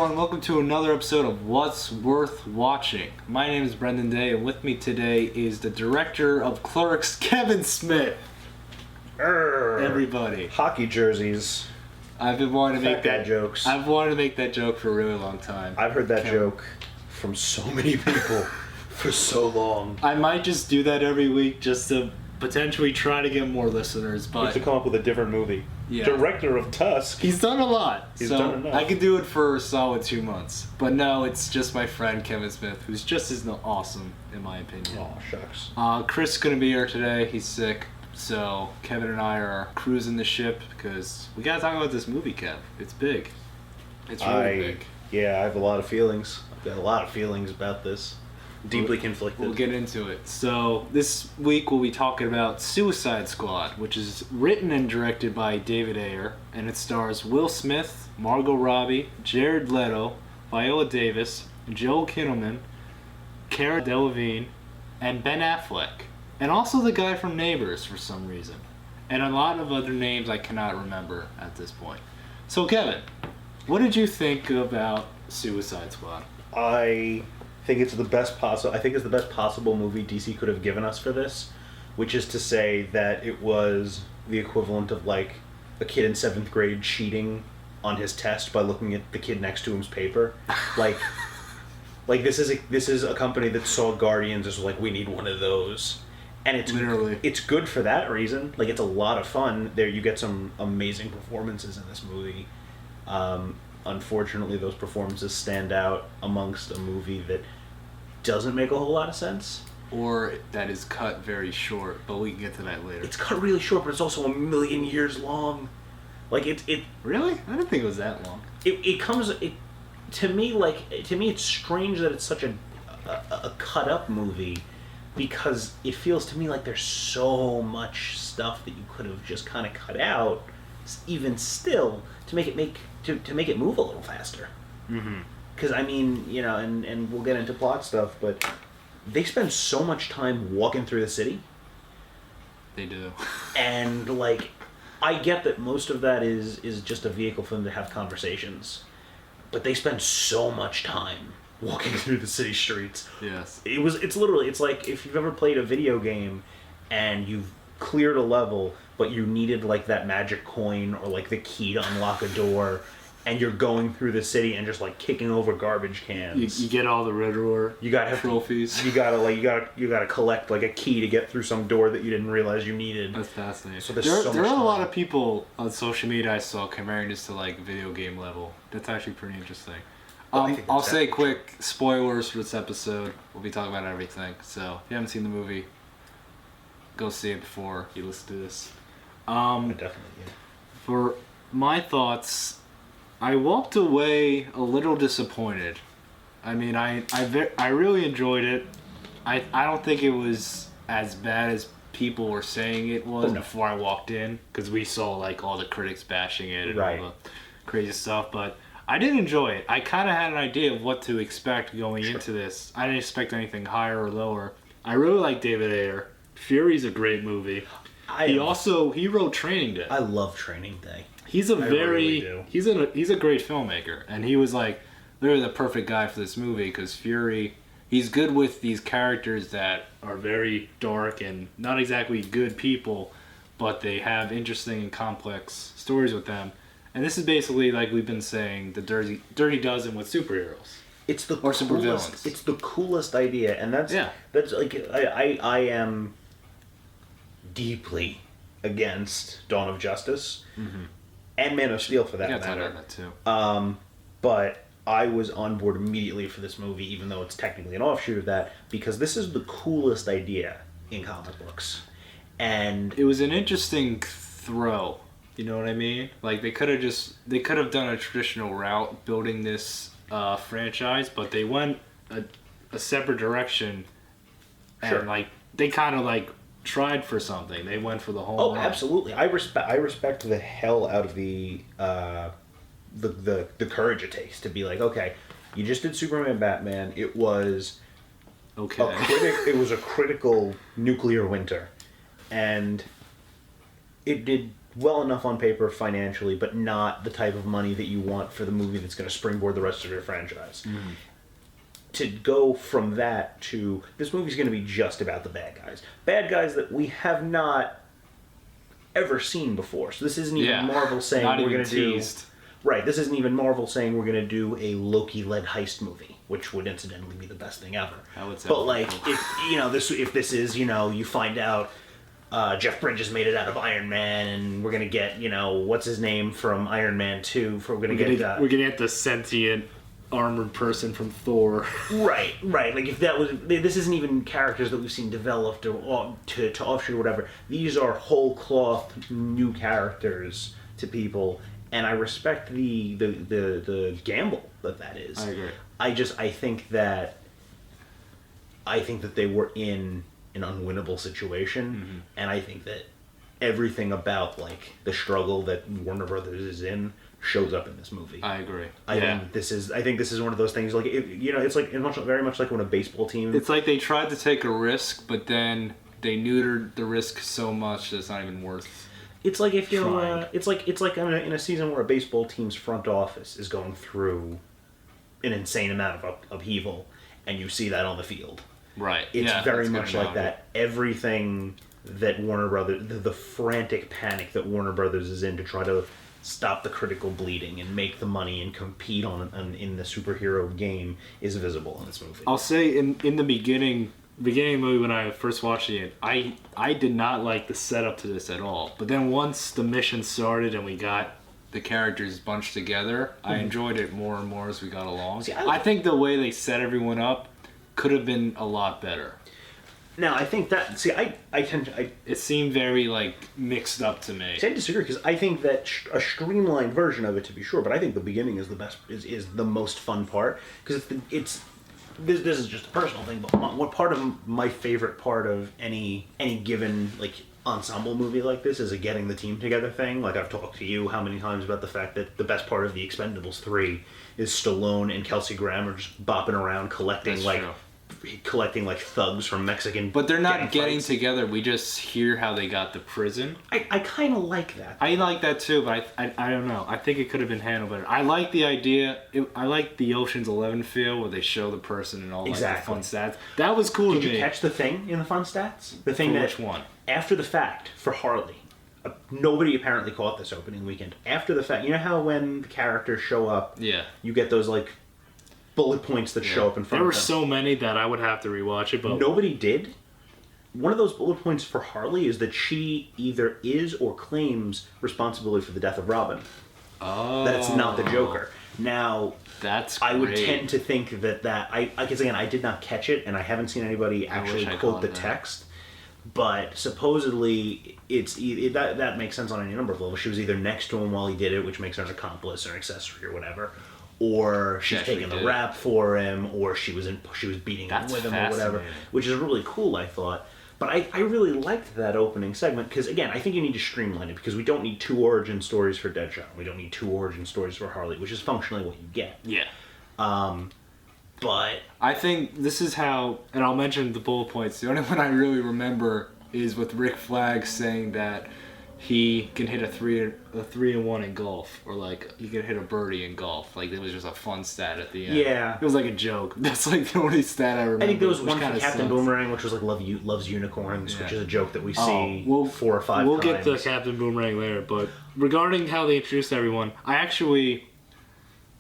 everyone, welcome to another episode of What's Worth Watching. My name is Brendan Day, and with me today is the director of Clerks, Kevin Smith. Everybody. Hockey jerseys. I've been wanting to make that jokes. I've wanted to make that joke for a really long time. I've heard that joke from so many people for so long. I might just do that every week just to potentially try to get more listeners, We have but to come up with a different movie. Yeah. Director of Tusk. he's done a lot. He's so done enough. I could do it for a solid 2 months. But no, it's just my friend Kevin Smith, who's just as awesome, in my opinion. Oh, shucks. Chris is going to be here today. He's sick. So Kevin and I are cruising the ship because we got to talk about this movie, Kev. It's big. It's really big. Yeah, I have a lot of feelings. I've got a lot of feelings about this. Deeply conflicted. We'll get into it. So this week we'll be talking about Suicide Squad, which is written and directed by David Ayer, and it stars Will Smith, Margot Robbie, Jared Leto, Viola Davis, Joel Kinnaman, Cara Delevingne, and Ben Affleck. And also the guy from Neighbors for some reason. And a lot of other names I cannot remember at this point. So Kevin, what did you think about Suicide Squad? I think it's the best possible. I think it's the best possible movie DC could have given us for this, which is to say that it was the equivalent of like a kid in 7th grade cheating on his test by looking at the kid next to him's paper. Like this is a company that saw Guardians as like, we need one of those. And it's good for that reason. Like, it's a lot of fun. There you get some amazing performances in this movie. Unfortunately, those performances stand out amongst a movie that doesn't make a whole lot of sense. Or that is cut very short, but we can get to that later. It's cut really short, but it's also 1,000,000 years long. Like, it Really? I didn't think it was that long. To me, it's strange that it's such a cut up movie, because it feels to me like there's so much stuff that you could have just kind of cut out, even still, to make it move a little faster. Mm-hmm. Because I mean, you know, and we'll get into plot stuff, but they spend so much time walking through the city. They do. And like, I get that most of that is just a vehicle for them to have conversations, but they spend so much time walking through the city streets. Yes. It's like if you've ever played a video game and you've cleared a level, but you needed like that magic coin or like the key to unlock a door, and you're going through the city and just like kicking over garbage cans. You get all the Red Roar trophies. You gotta collect like a key to get through some door that you didn't realize you needed. That's fascinating. So there are a lot of people on social media I saw comparing this to like video game level. That's actually pretty interesting. I'll say quick spoilers for this episode. We'll be talking about everything. So if you haven't seen the movie, go see it before you listen to this. Definitely. Yeah. For my thoughts, I walked away a little disappointed. I mean, I really enjoyed it. I don't think it was as bad as people were saying it was before I walked in, because we saw like all the critics bashing it and all the crazy stuff, but I did enjoy it. I kind of had an idea of what to expect going into this. I didn't expect anything higher or lower. I really like David Ayer. Fury's a great movie. He wrote Training Day. I love Training Day. He's a he's a great filmmaker, and he was like literally the perfect guy for this movie, because Fury, he's good with these characters that are very dark and not exactly good people, but they have interesting and complex stories with them. And this is basically, like we've been saying, the Dirty Dozen with superheroes. It's the supervillains. It's the coolest idea, and that's like I am deeply against Dawn of Justice and Man of Steel for that matter. That too. But I was on board immediately for this movie, even though it's technically an offshoot of that, because this is the coolest idea in comic books, and it was an interesting throw. You know what I mean? Like they could have done a traditional route building this franchise, but they went a separate direction, and like they kind of like tried for something. They went for the whole. Oh, absolutely! I respect the hell out of the courage it takes to be like, okay, you just did Superman, Batman. It was it was a critical nuclear winter, and it did well enough on paper financially, but not the type of money that you want for the movie that's going to springboard the rest of your franchise. To go from that to this movie's going to be just about the bad guys that we have not ever seen before. So this isn't even Marvel saying we're going to do right. This isn't even Marvel saying we're going to do a Loki-led heist movie, which would incidentally be the best thing ever. I would say, but like, if this is, you find out Jeff Bridges made it out of Iron Man, and we're going to get, what's his name from Iron Man 2. We're going to get the sentient armored person from Thor. Right. Like if that was, this isn't even characters that we've seen developed or to offshoot or whatever. These are whole cloth new characters to people, and I respect the gamble that is. I agree. I think that they were in an unwinnable situation, and I think that everything about like the struggle that Warner Brothers is in shows up in this movie. I agree. I think this is one of those things like it's like very much like when a baseball team. It's like they tried to take a risk, but then they neutered the risk so much that it's not even worth. It's like if you're it's like in a season where a baseball team's front office is going through an insane amount of upheaval, and you see that on the field. Right. It's very much like that. Everything that Warner Brothers, the frantic panic that Warner Brothers is in to try to stop the critical bleeding and make the money and compete in the superhero game is visible in this movie. I'll say in the beginning of the movie when I first watched it, I did not like the setup to this at all. But then once the mission started and we got the characters bunched together, I enjoyed it more and more as we got along. See, I think the way they set everyone up could have been a lot better. Now, I think that... It seemed very, like, mixed up to me. See, I disagree, because I think that a streamlined version of it, to be sure, but I think the beginning is the best, is the most fun part, because this is just a personal thing, but what part of my favorite part of any given, like, ensemble movie like this is a getting the team together thing. Like, I've talked to you how many times about the fact that the best part of The Expendables 3 is Stallone and Kelsey Grammer just bopping around collecting thugs from Mexican. But they're not getting fights together. We just hear how they got to prison. I kind of like that. I like that too, but I don't know. I think it could have been handled better. I like the idea. I like the Ocean's 11 feel where they show the person and all like, the fun stats. That was cool to me. Did you catch the thing in the fun stats? The thing which one? After the fact, for Harley, nobody apparently caught this opening weekend. After the fact, you know how when the characters show up, you get those like bullet points that show up in front of them. There were so many that I would have to rewatch it, but nobody did. One of those bullet points for Harley is that she either is or claims responsibility for the death of Robin. Oh. That it's not the Joker. Now, that's I would great. tend to think because again, I did not catch it, and I haven't seen anybody actually quote the text. But supposedly, that makes sense on any number of levels. She was either next to him while he did it, which makes her an accomplice or an accessory or whatever, or she's taking the rap for him, or she was beating him with him or whatever, which is really cool, I thought. But I really liked that opening segment because, again, I think you need to streamline it because we don't need 2 origin stories for Deadshot. We don't need 2 origin stories for Harley, which is functionally what you get. Yeah. But I think this is how, and I'll mention the bullet points. The only one I really remember is with Rick Flag saying that he can hit a 3-and-1 in golf, or like he can hit a birdie in golf. Like it was just a fun stat at the end. Yeah, it was like a joke. That's like the only stat I remember. I think there was one from Captain Boomerang, which was like loves unicorns, which is a joke that we see 4 or 5 times. We'll get to Captain Boomerang later, but regarding how they introduced everyone,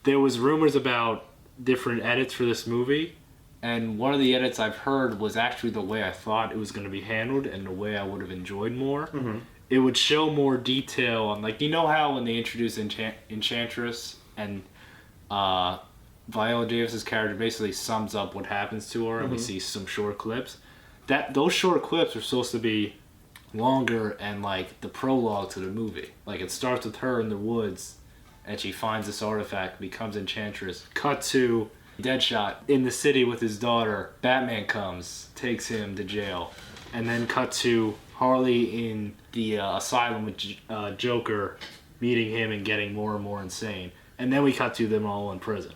there was rumors about different edits for this movie, and one of the edits I've heard was actually the way I thought it was going to be handled and the way I would have enjoyed more. Mm-hmm. It would show more detail on, like, you know how when they introduce Enchantress and Viola Davis's character basically sums up what happens to her, and we see some short clips. Those short clips are supposed to be longer and like the prologue to the movie. Like it starts with her in the woods and she finds this artifact, becomes Enchantress. Cut to Deadshot in the city with his daughter. Batman comes, takes him to jail. And then cut to Harley in the asylum with Joker, meeting him and getting more and more insane. And then we cut to them all in prison.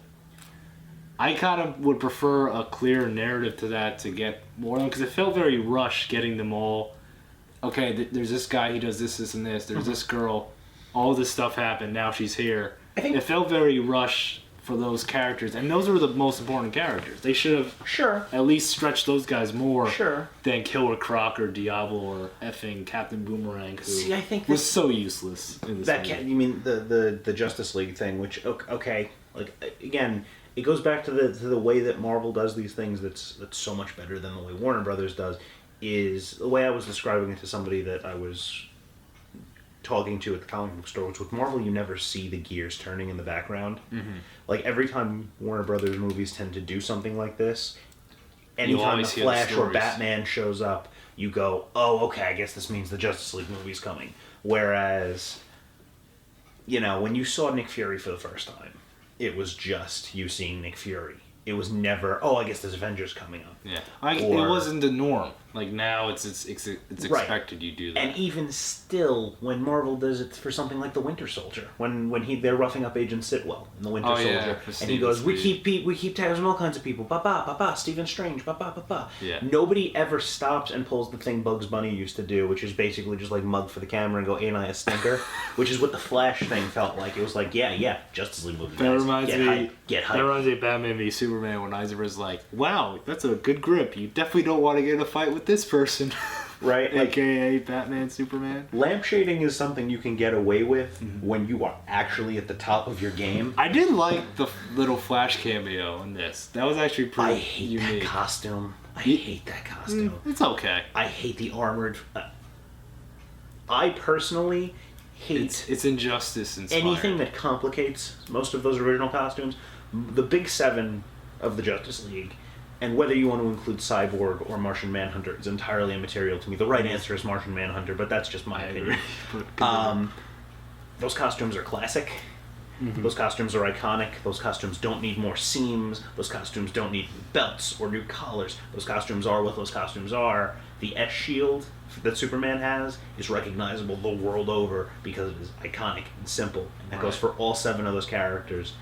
I kind of would prefer a clear narrative to that to get more of them, because it felt very rushed getting them all okay, there's this guy, he does this, and this. There's this girl, all this stuff happened. Now she's here. I think it felt very rushed for those characters, and those were the most important characters. They should have at least stretched those guys more than Killer Croc or Diablo or effing Captain Boomerang, who I think was so useless in this movie. You mean the Justice League thing, which okay, like again, it goes back to the way that Marvel does these things. That's so much better than the way Warner Brothers does. Is the way I was describing it to somebody that I was talking to at the comic book store, which with Marvel you never see the gears turning in the background. Like every time Warner Brothers movies tend to do something like this, anytime the Flash or Batman shows up, you go, oh, okay, I guess this means the Justice League movie's coming. Whereas, you know, when you saw Nick Fury for the first time, it was just you seeing Nick Fury. It was never, oh, I guess there's Avengers coming up. Yeah, it wasn't the norm. Like now, it's expected you do that. And even still, when Marvel does it for something like the Winter Soldier, when they're roughing up Agent Sitwell in the Winter Soldier, and he goes, we keep tabs on all kinds of people, Stephen Strange, Yeah. Nobody ever stops and pulls the thing Bugs Bunny used to do, which is basically just like mug for the camera and go, ain't I a stinker? Which is what the Flash thing felt like. It was like, yeah, Justice League movie. That reminds me. Get hype. That reminds me of Batman v Superman when Eisenberg's like, "Wow, that's a good grip. You definitely don't want to get in a fight with this person." Right? AKA Batman, Superman. Lampshading is something you can get away with when you are actually at the top of your game. I did like the little Flash cameo in this. That was actually pretty unique. I hate that costume. I hate that costume. It's okay. I hate the armored... I personally hate... It's Injustice inspired. Anything that complicates most of those original costumes. The big seven of the Justice League... And whether you want to include Cyborg or Martian Manhunter is entirely immaterial to me. The right answer is Martian Manhunter, but that's just my opinion. Those costumes are classic. Those costumes are iconic. Those costumes don't need more seams. Those costumes don't need belts or new collars. Those costumes are what those costumes are. The S-shield that Superman has is recognizable the world over because it is iconic and simple. And that goes for all seven of those characters,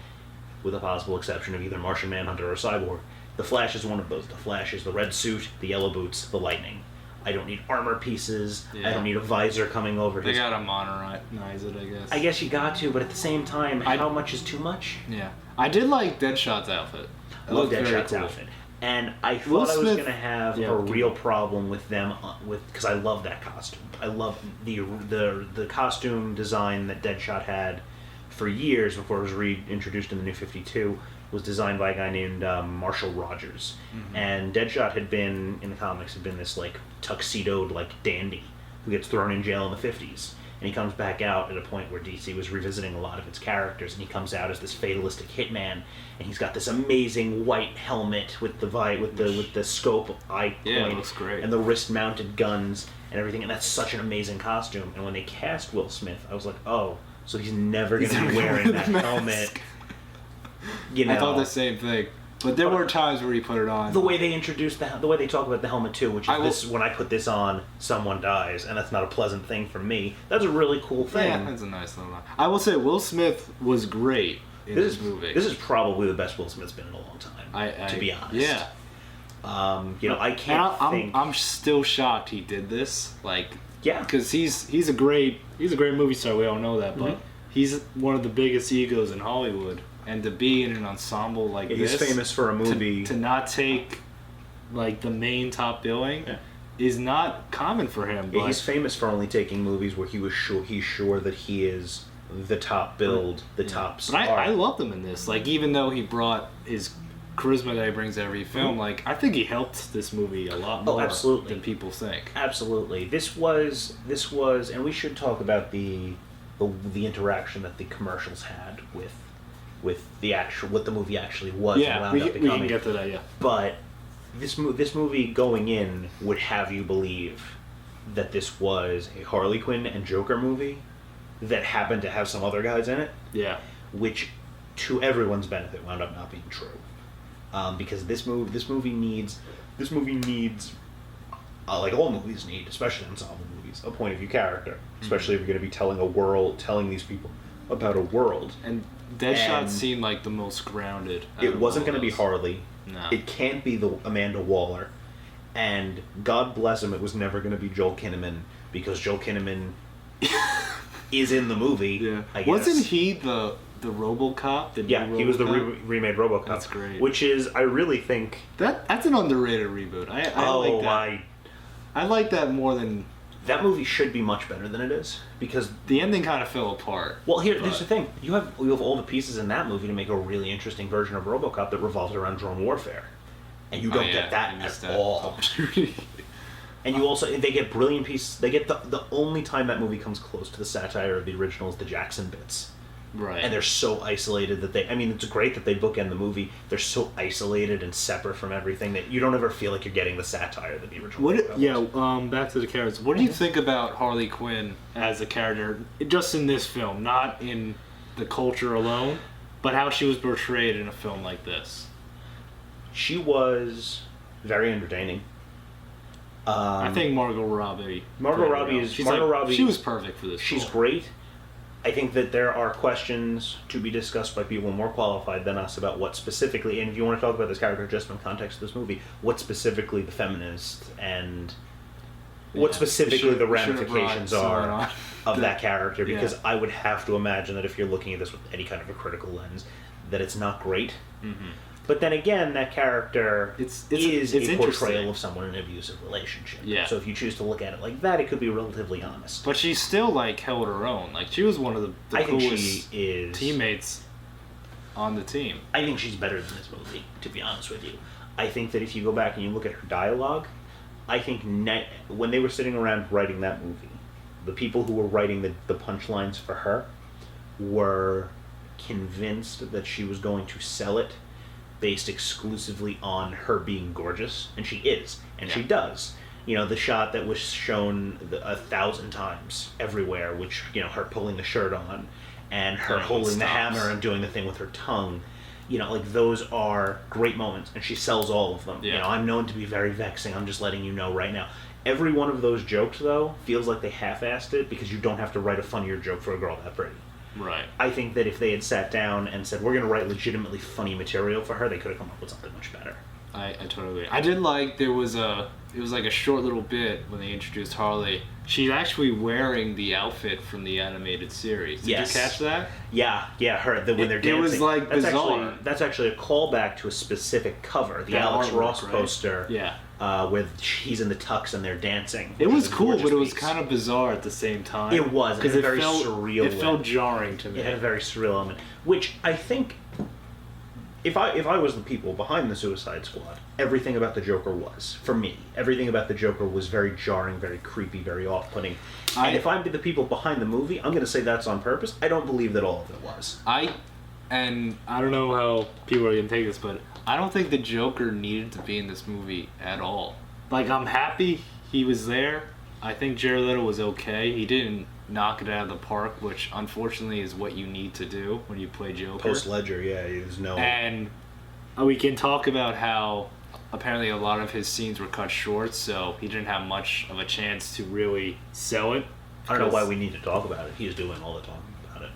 with a possible exception of either Martian Manhunter or Cyborg. The Flash is one of those. The Flash is the red suit, the yellow boots, the lightning. I don't need armor pieces. Yeah. I don't need a visor coming over his... They gotta modernize it, I guess. I guess you got to, but at the same time, how much is too much? Yeah. I did like Deadshot's outfit. I love Deadshot's outfit. And I thought I was going to have a real problem with them, because I love that costume. I love the costume design that Deadshot had for years before it was reintroduced in the New 52. Was designed by a guy named Marshall Rogers, and Deadshot had been in the comics this like tuxedoed like dandy who gets thrown in jail in the 50s, and he comes back out at a point where DC was revisiting a lot of its characters, and he comes out as this fatalistic hitman, and he's got this amazing white helmet with the scope eye point, it looks great, and the wrist mounted guns and everything, and that's such an amazing costume. And when they cast Will Smith, I was like, oh, so he's never going to be wearing that helmet. You know, I thought the same thing, but there were times where he put it on. The way they introduced the way they talk about the helmet too, which is when I put this on, someone dies, and that's not a pleasant thing for me. That's a really cool thing. Yeah, that's a nice little line. I will say Will Smith was great in this movie. This is probably the best Will Smith's been in a long time. To be honest, yeah. I can't think. I'm still shocked he did this. Like, yeah, because he's a great movie star. We all know that, but he's one of the biggest egos in Hollywood. And to be in an ensemble like this... He's famous for a movie... To not take, like, the main top billing is not common for him. But he's famous for only taking movies where he's sure that he is the top billed, top star. But I loved him in this. Like, even though he brought his charisma that he brings to every film, like, I think he helped this movie a lot more than people think. Absolutely. This was... And we should talk about the interaction that the commercials had with what the movie actually was. Yeah, we can get to that. Yeah, but this movie going in would have you believe that this was a Harley Quinn and Joker movie that happened to have some other guys in it. Yeah, which to everyone's benefit wound up not being true, because this movie needs like all movies need, especially ensemble movies, a point of view character, especially if you're going to be telling these people about a world. And Deadshot seemed like the most grounded. It wasn't going to be Harley. No. It can't be the Amanda Waller. And God bless him, it was never going to be Joel Kinnaman, because Joel Kinnaman is in the movie. Yeah. I guess. Wasn't he the RoboCop? The new Yeah, he was the RoboCop? remade RoboCop. That's great. Which is, I really think. That's an underrated reboot. I like that. I like that more than That movie should be much better than it is because. the ending. Kind of fell apart. Well, here's but- the thing: you have all the pieces in that movie to make a really interesting version of RoboCop that revolves around drone warfare, and you don't get that you missed at that all. opportunity. And you also they get brilliant pieces. They get the only time that movie comes close to the satire of the original is the Jackson bits. Right. And they're so isolated that I mean, it's great that they bookend the movie. They're so isolated and separate from everything that you don't ever feel like you're getting the satire that the original. movie was. Back to the characters. What do you think about Harley Quinn as a character, just in this film, not in the culture alone, but how she was portrayed in a film like this? She was very entertaining. I think Margot Robbie. Margot Robbie is Margot Robbie. She was perfect for this. She's role. great. I think that there are questions to be discussed by people more qualified than us about what specifically, and if you want to talk about this character just in context of this movie, what specifically the feminist and what Yeah, specifically the we should have ramifications brought someone are on. of that character, because Yeah. I would have to imagine that if you're looking at this with any kind of a critical lens, that it's not great. Mm-hmm. But then again, that character It's is a interesting. portrayal of someone in an abusive relationship. Yeah. So if you choose to look at it like that, it could be relatively honest. But she still held her own. Like she was one of the I think coolest she is teammates on the team. I think she's better than this movie, to be honest with you. I think that if you go back and you look at her dialogue, I think when they were sitting around writing that movie, the people who were writing the punchlines for her were convinced that she was going to sell it based exclusively on her being gorgeous, and she is, and she does. You know, the shot that was shown 1,000 times everywhere, which, you know, her pulling the shirt on, and her holding the hammer and doing the thing with her tongue, you know, like, those are great moments, and she sells all of them. Yeah. You know, I'm known to be very vexing, I'm just letting you know right now. Every one of those jokes, though, feels like they half-assed it, because you don't have to write a funnier joke for a girl that pretty. Right. I think that if they had sat down and said, we're going to write legitimately funny material for her, they could have come up with something much better. I totally agree. I did like it was like a short little bit when they introduced Harley. She's actually wearing the outfit from the animated series. Did Yes. you catch that? Yeah, when they're It dancing. was, like, that's bizarre. That's actually a callback to a specific cover, the That Alex artwork, Ross right? poster, Yeah. where he's in the tux and they're dancing. It which was is a cool, gorgeous but it was piece. kind of bizarre at the same time. It was. It had a very felt, surreal It felt look. jarring to me. It had a very surreal element, which I think, if I was the people behind the Suicide Squad, everything about the Joker was, for me, everything about the Joker was very jarring, very creepy, very off-putting. And if I'm the people behind the movie, I'm going to say that's on purpose. I don't believe that all of it was. I don't know how people are gonna take this, but I don't think the Joker needed to be in this movie at all. Like, I'm happy he was there. I think Jared Leto was okay. He didn't knock it out of the park, which unfortunately is what you need to do when you play Joker. Post-Ledger, yeah, there's no... And we can talk about how apparently a lot of his scenes were cut short, so he didn't have much of a chance to really sell it. I don't know why we need to talk about it. He's doing all the talking about it.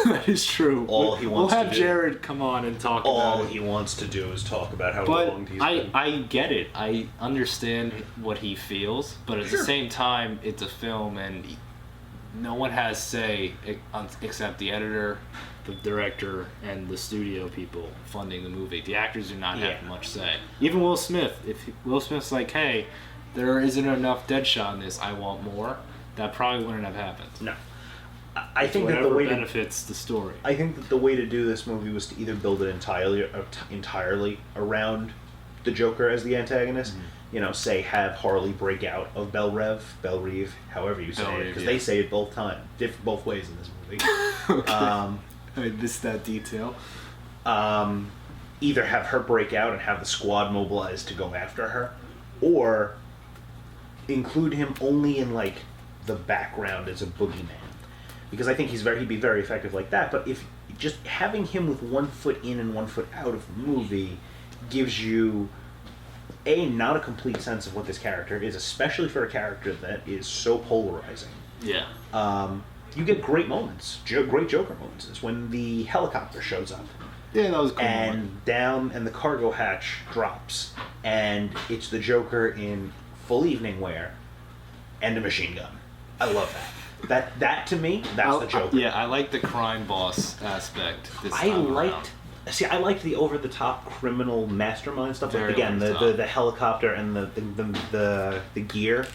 That is true. All he wants We'll to have do- Jared come on and talk All about it. he wants to do is talk about how But wronged he's been. I get it. I understand what he feels, but at the same time, it's a film, and no one has say except the editor, the director, and the studio people funding the movie. The actors do not have much say. Even Will Smith. If Will Smith's like, "Hey, there isn't enough Deadshot in this. I want more," that probably wouldn't have happened. No. I think that the Whatever way to benefits the story. I think that the way to do this movie was to either build it entirely around the Joker as the antagonist. You know, say have Harley break out of Belle Reve, however you say it, because they say it both both ways in this movie. I missed that detail. Either have her break out and have the squad mobilized to go after her, or include him only in like the background as a boogeyman. Because I think he'd be very effective like that. But if just having him with 1 foot in and 1 foot out of the movie gives you not a complete sense of what this character is, especially for a character that is so polarizing. Yeah. You get great moments, great Joker moments. It's when the helicopter shows up. Yeah, that was cool. And the cargo hatch drops, and it's the Joker in full evening wear and a machine gun. I love that. That to me, that's the Joker. Yeah, I like the crime boss aspect. I liked the over the top criminal mastermind stuff. Very Like, again, over the top. the helicopter and the gear,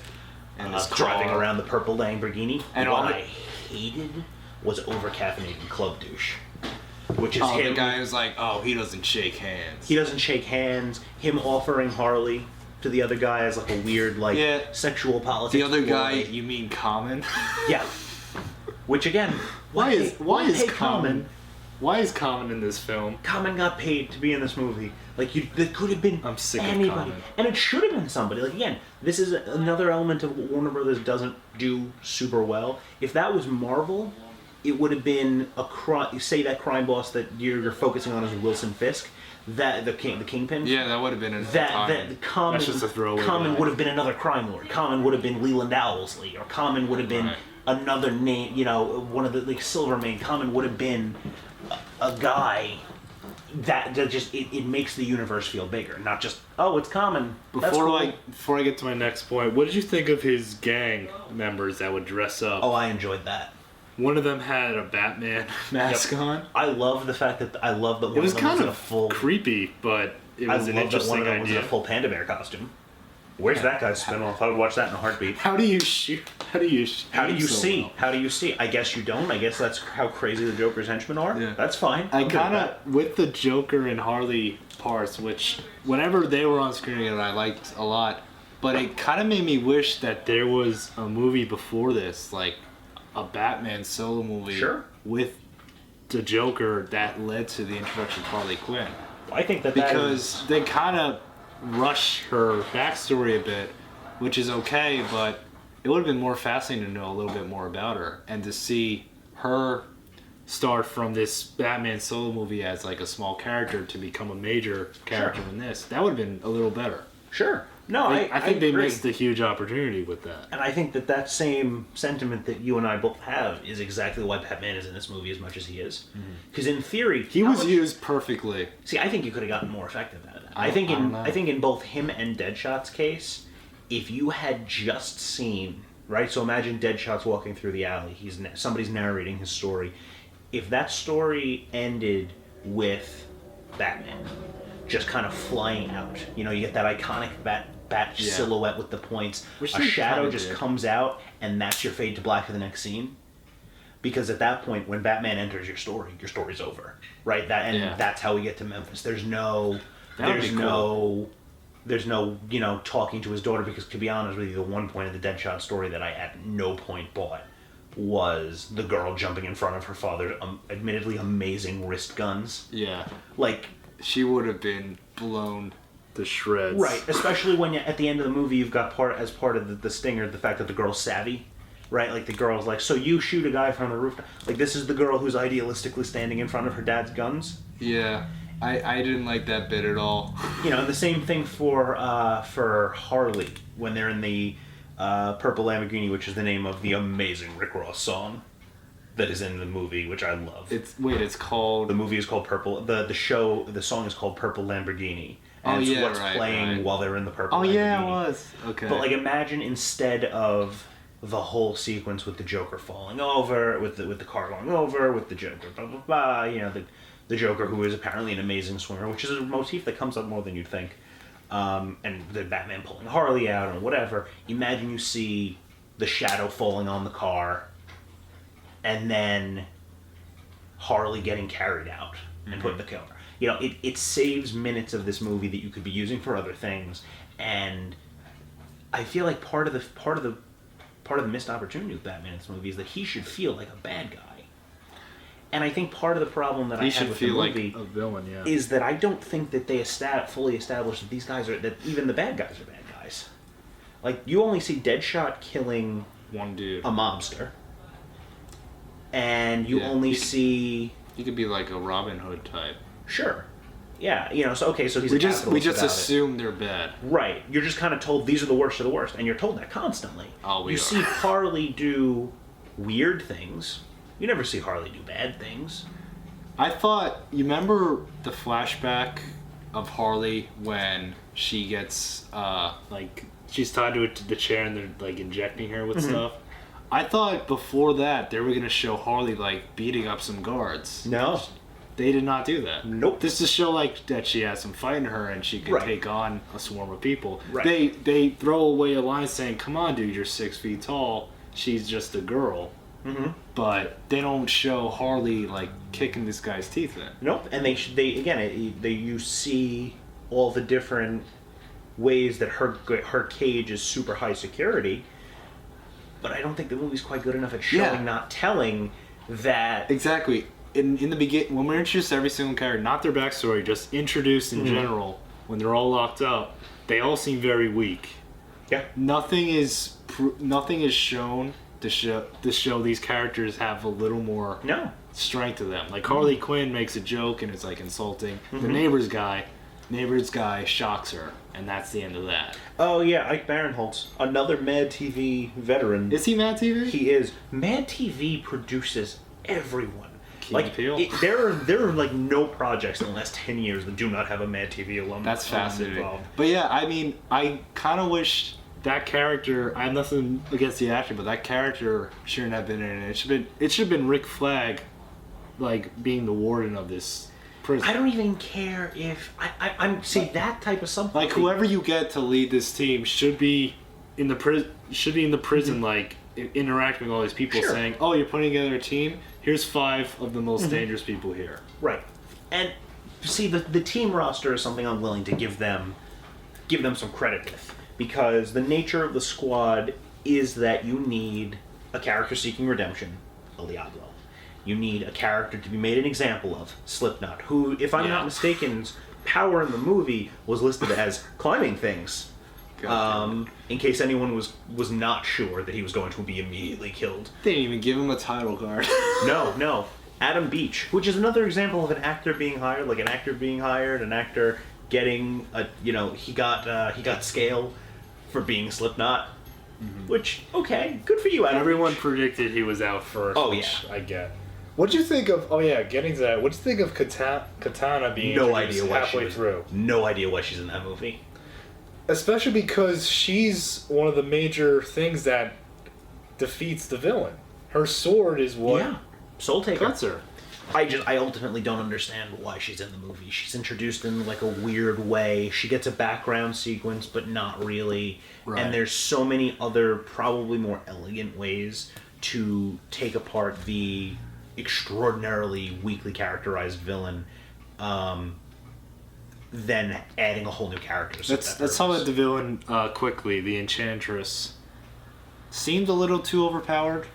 And his driving car. around the purple Lamborghini. And what all the- I hated was over caffeinated club douche, which is Oh, him. the guy was like, oh, he doesn't shake hands. He doesn't shake hands. Him offering Harley to the other guy as like a weird sexual politics. The other guy, ploy. you mean Common? Yeah. Which again, Why is pay Common? Why is Common in this film? Common got paid to be in this movie. Like, that could have been I'm sick of anybody. Common. And it should have been somebody. Like, again, this is another element of what Warner Brothers doesn't do super well. If that was Marvel, it would have been say that crime boss that you're focusing on is Wilson Fisk, that the Kingpin. Yeah, that would have been a That Common, That's just a throwaway Common guy. would have been another crime lord. Common would have been Leland Owlsley, or Common would have been Right. another name. You know, one of the Silvermane. Common would have been a guy that just it makes the universe feel bigger, not just it's Common. That's cool. Before I get to my next point, what did you think of his gang members that would dress up? I enjoyed that. One of them had a Batman mask on. I love the fact that one It was of them was kind in a of full. creepy, but it I was love an that one interesting of them was in a idea. full Panda Bear costume. Where's that guy's spin-off? I would watch that in a heartbeat. How do you shoot? How do you aim so see? well? How do you see? I guess you don't. I guess that's how crazy the Joker's henchmen are. Yeah. That's fine. I I'm good with kind that. of, with the Joker and Harley parts, which whenever they were on screen together, I liked a lot. But it kind of made me wish that there was a movie before this, like a Batman solo movie Sure. with the Joker that led to the introduction of Harley Quinn. I think that Because they kind of rush her backstory a bit, which is okay, but it would have been more fascinating to know a little bit more about her and to see her start from this Batman solo movie as like a small character to become a major character in this. That would have been a little better. sure. No, I think they agree. missed a huge opportunity with that. And I think that same sentiment that you and I both have is exactly why Batman is in this movie as much as he is. Because in theory, He was used perfectly. See, I think you could have gotten more effective out of that. I I think don't know. in both him and Deadshot's case, if you had just seen right, so imagine Deadshot's walking through the alley. Somebody's narrating his story. If that story ended with Batman just kind of flying out, you get that iconic bat Yeah. silhouette with the points. Which A they shadow kinda just did. comes out, and that's your fade to black for the next scene. Because at that point, when Batman enters your story's over, right? Yeah. That's how we get to Memphis. There's no talking to his daughter, because to be honest with you, the one point of the Deadshot story that I at no point bought was the girl jumping in front of her father's admittedly amazing wrist guns. Yeah. Like, She would have been blown to shreds. right, especially when at the end of the movie you've got part of the stinger, the fact that the girl's savvy. Right, like the girl's like, so you shoot a guy from the roof. Like, this is the girl who's idealistically standing in front of her dad's guns. Yeah. I didn't like that bit at all. The same thing for Harley when they're in the Purple Lamborghini, which is the name of the amazing Rick Ross song that is in the movie, which I love. It's called... The movie is called Purple. The song is called Purple Lamborghini, and it's what's playing while they're in the Purple Lamborghini. Oh yeah, it was. Okay. But like, imagine instead of the whole sequence with the Joker falling over, with the car going over, with the Joker, blah blah blah. The Joker, who is apparently an amazing swimmer, which is a motif that comes up more than you'd think. And the Batman pulling Harley out and whatever. Imagine you see the shadow falling on the car, and then Harley getting carried out and put in the car. It saves minutes of this movie that you could be using for other things, and I feel like part of the missed opportunity with Batman in this movie is that he should feel like a bad guy. And I think part of the problem that I have with the movie like a villain, yeah. is that I don't think that they fully established that these guys that even the bad guys are bad guys. Like, you only see Deadshot killing one dude. a mobster, and you Yeah. only see He could be like a Robin Hood type. sure, yeah, so he's We a just capitalist about it. assume they're bad. Right. You're just kind of told these are the worst of the worst, and you're told that constantly. Oh, we You are. see Harley do weird things. You never see Harley do bad things. I thought, you remember the flashback of Harley when she gets, she's tied to the chair and they're, like, injecting her with stuff? I thought before that they were gonna show Harley like beating up some guards. No. They did not do that. Nope. Just to show like that she has some fight in her and she can Right. take on a swarm of people. Right. They throw away a line saying, "Come on, dude, you're 6 feet tall. She's just a girl." Mm-hmm. But they don't show Harley like kicking this guy's teeth in. Nope. And you see all the different ways that her cage is super high security. But I don't think the movie's quite good enough at showing, Yeah. not telling that. Exactly. In the beginning, when we're introduced to every single character, not their backstory, just introduced in general, when they're all locked up, they all seem very weak. Yeah. Nothing is shown to show these characters have a little more No. strength to them. Like Harley Quinn makes a joke and it's like insulting. The neighbor's guy shocks her, and that's the end of that. Oh yeah, Ike Barinholtz, another Mad TV veteran. Is he Mad TV? He is. Mad TV produces everyone. Key Like appeal. there are like no projects in the last 10 years that do not have a Mad TV alum. That's fascinating. involved. But yeah, I mean, I kind of wish that character. I have nothing against the actor, but that character shouldn't have been in it. It should have been Rick Flag, like being the warden of this prison. I don't even care if I'm see that type of something. Like whoever you get to lead this team should be in the prison, like interacting with all these people, Sure. saying, "Oh, you're putting together a team. Here's 5 of the most dangerous people here." Right. And see the team roster is something I'm willing to give them some credit with, because the nature of the squad is that you need a character seeking redemption, El Diablo. You need a character to be made an example of, Slipknot, who, if I'm Yeah. not mistaken's power in the movie was listed as climbing things. In case anyone was not sure that he was going to be immediately killed. They didn't even give him a title card. No. Adam Beach, which is another example of an actor being hired, an actor getting he got scale for being Slipknot, which, okay, good for you, Adam. Everyone Beach. predicted he was out first. Oh, which yeah. I get. What'd you think of? Oh yeah, getting to that. What'd you think of Katana being No introduced idea why halfway she was, through? No idea why she's in that movie. Especially because she's one of the major things that defeats the villain. Her sword is what Yeah, Soul Taker. cuts her. I ultimately don't understand why she's in the movie. She's introduced in like a weird way. She gets a background sequence, but not really. Right. And there's so many other, probably more elegant ways to take apart the extraordinarily weakly characterized villain, than adding a whole new character. to Let's that talk about purpose. the villain quickly. The Enchantress seemed a little too overpowered.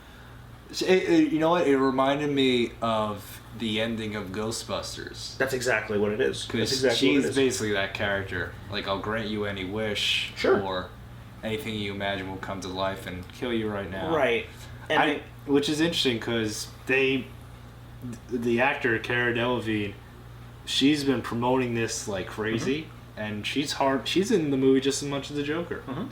You know what? It reminded me of the ending of Ghostbusters. That's exactly what it is. That's Because exactly what she's it is. basically that character. Like, I'll grant you any wish, Sure. or anything you imagine will come to life and kill you right now. Right. And Which is interesting because the actor Cara Delevingne, she's been promoting this like crazy, and she's in the movie just as much as the Joker. Mhm.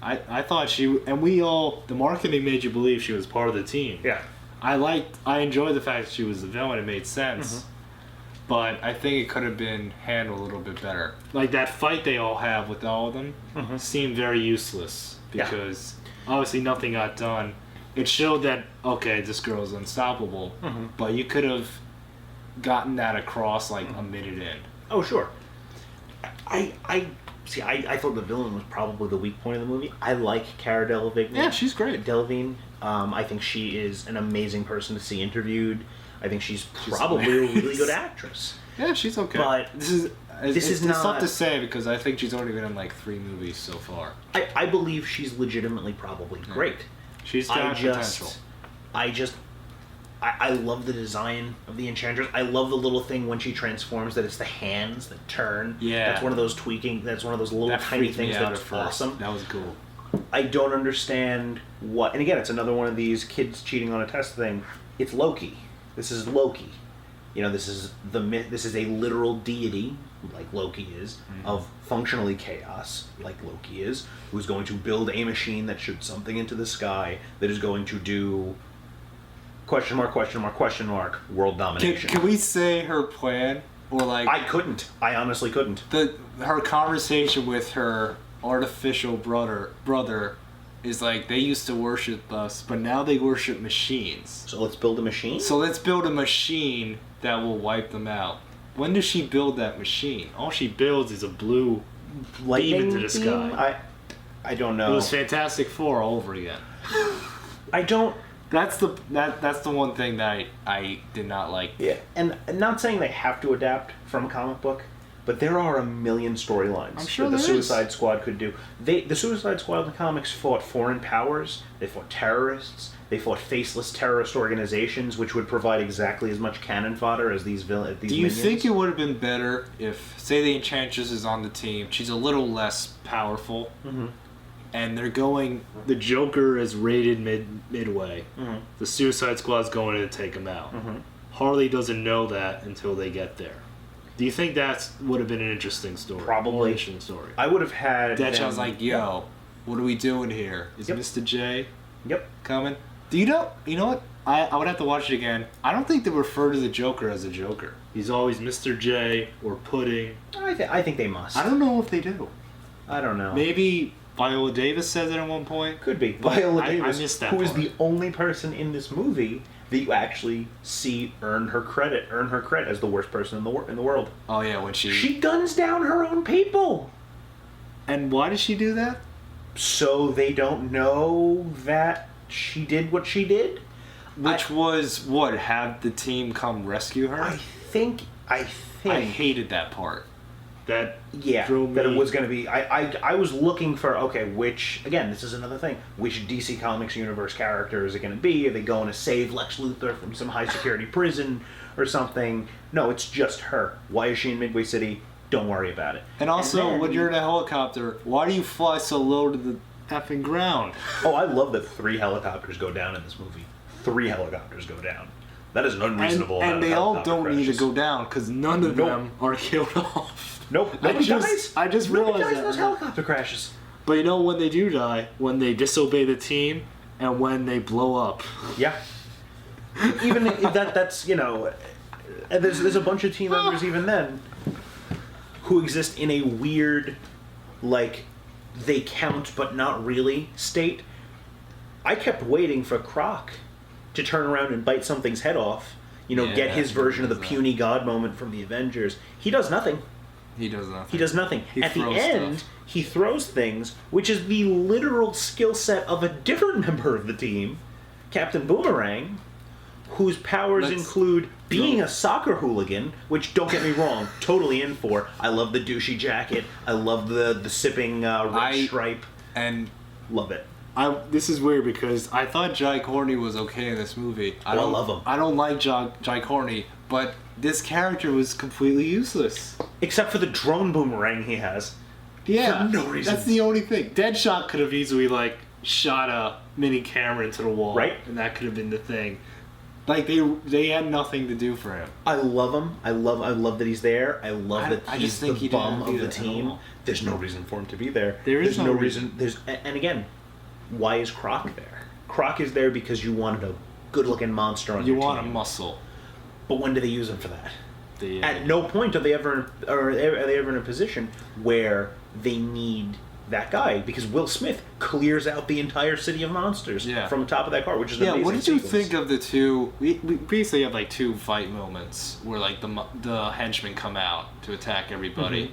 I thought the marketing made you believe she was part of the team. yeah. I enjoyed the fact that she was the villain. It made sense. Mm-hmm. But I think it could have been handled a little bit better. Like that fight they all have with all of them seemed very useless Yeah. because obviously nothing got done. It showed that, okay, this girl is unstoppable, but you could have gotten that across like a minute in. Oh, sure. I thought the villain was probably the weak point of the movie. I like Cara Delevingne. Yeah, she's great. Delevingne. I think she is an amazing person to see interviewed. I think she's probably a really hilarious. good actress. Yeah, she's okay. But this is is it's tough not- to say because I think she's only been in like 3 movies so far. I believe she's legitimately probably great. She's got potential. I love the design of the Enchantress. I love the little thing when she transforms that it's the hands that turn. Yeah. That's one of those little That tiny freaked me things out that's at first. awesome. That was cool. I don't understand what, and again, it's another one of these kids cheating on a test thing. It's Loki. This is Loki. This is a literal deity, like Loki is, of functionally chaos, like Loki is, who's going to build a machine that shoots something into the sky that is going to do question mark, world domination. Can we say her plan or like I couldn't. I honestly couldn't. her conversation with her artificial brother is like they used to worship us, but now they worship machines. So let's build a machine? So let's build a machine that will wipe them out. When does she build that machine? All she builds is a blue beam into the sky. I don't It know. was Fantastic Four all over again. I don't... That's the one thing that I did not like. Yeah, and not saying they have to adapt from a comic book, but there are a million storylines I'm sure that the there is. Suicide Squad could do. The Suicide Squad in the comics fought foreign powers, they fought terrorists, they fought faceless terrorist organizations, which would provide exactly as much cannon fodder as these villains. Do you think it would have been better if, say, the Enchantress is on the team, she's a little less powerful, and they're going... The Joker is raided midway. The Suicide Squad's going in to take him out. Harley doesn't know that until they get there. Do you think that would have been an interesting story? Probably. More interesting story. I would have had... Deadshot's like, yo, what are we doing here? Is Mr. J Yep. coming? Do you know what? I would have to watch it again. I don't think they refer to the Joker as a Joker. He's always Mr. J or Pudding. I think they must. I don't know if they do. I don't know. Maybe Viola Davis says it at one point. Could be. But Viola I Davis, missed that who is part. the only person in this movie that you actually see earn her credit as the worst person in the world. Oh yeah, when She guns down her own people, And why does she do that? so they don't know that she did what she did. Which was what? Have the team come rescue her? I think. I hated that part. That Yeah, drove that me- it was going to be. I was looking for, okay, which, again, this is another thing. Which DC Comics universe character is it going to be? Are they going to save Lex Luthor from some high security prison or something? No, it's just her. Why is she in Midway City? Don't worry about it. And also, then- when you're in a helicopter, why do you fly so low to the effing ground? Oh, I love that 3 helicopters go down in this movie. 3 helicopters go down. That is an unreasonable amount And of they all helicopter don't need to crashes. go down because none of Nope. them are killed off. Nope. I Nobody just- dies. I just Nobody realized dies in that those now. helicopter crashes. But you know when they do die? When they disobey the team and when they blow up. Yeah. Even if that's, you know, and there's a bunch of team members even then who exist in a weird, like, they count but not really state. I kept waiting for Croc to turn around and bite something's head off. You know, Yeah, get his version of the that. puny god moment from the Avengers. He does nothing. He does nothing. He does nothing. He At the throws end, stuff. he throws things, which is the literal skill set of a different member of the team, Captain Boomerang, whose powers Let's include being go. a soccer hooligan, which, don't get me wrong, totally in for. I love the douchey jacket. I love the sipping red stripe. And Love it. this is weird because I thought Jai Courtney was okay in this movie. I love him. I don't like Jai Courtney, but this character was completely useless. Except for the drone boomerang he has. Yeah, For no reason. That's the only thing. Deadshot could have easily like shot a mini camera into the wall, Right. And that could have been the thing. Like they had nothing to do for him. I love him. I love that he's there. I love that I he's just think the he didn't bum do of the that at team. all. There's no reason for him to be there. There's no reason. And again, why is Croc there? Croc is there because you wanted a good-looking monster on You your want a team. muscle. But when do they use him for that? The, At no point are they ever in a position where they need that guy, because Will Smith clears out the entire city of monsters Yeah. from the top of that car, which is an Yeah, amazing what did you sequence. think of the two? We basically have like 2 fight moments where like the henchmen come out to attack everybody.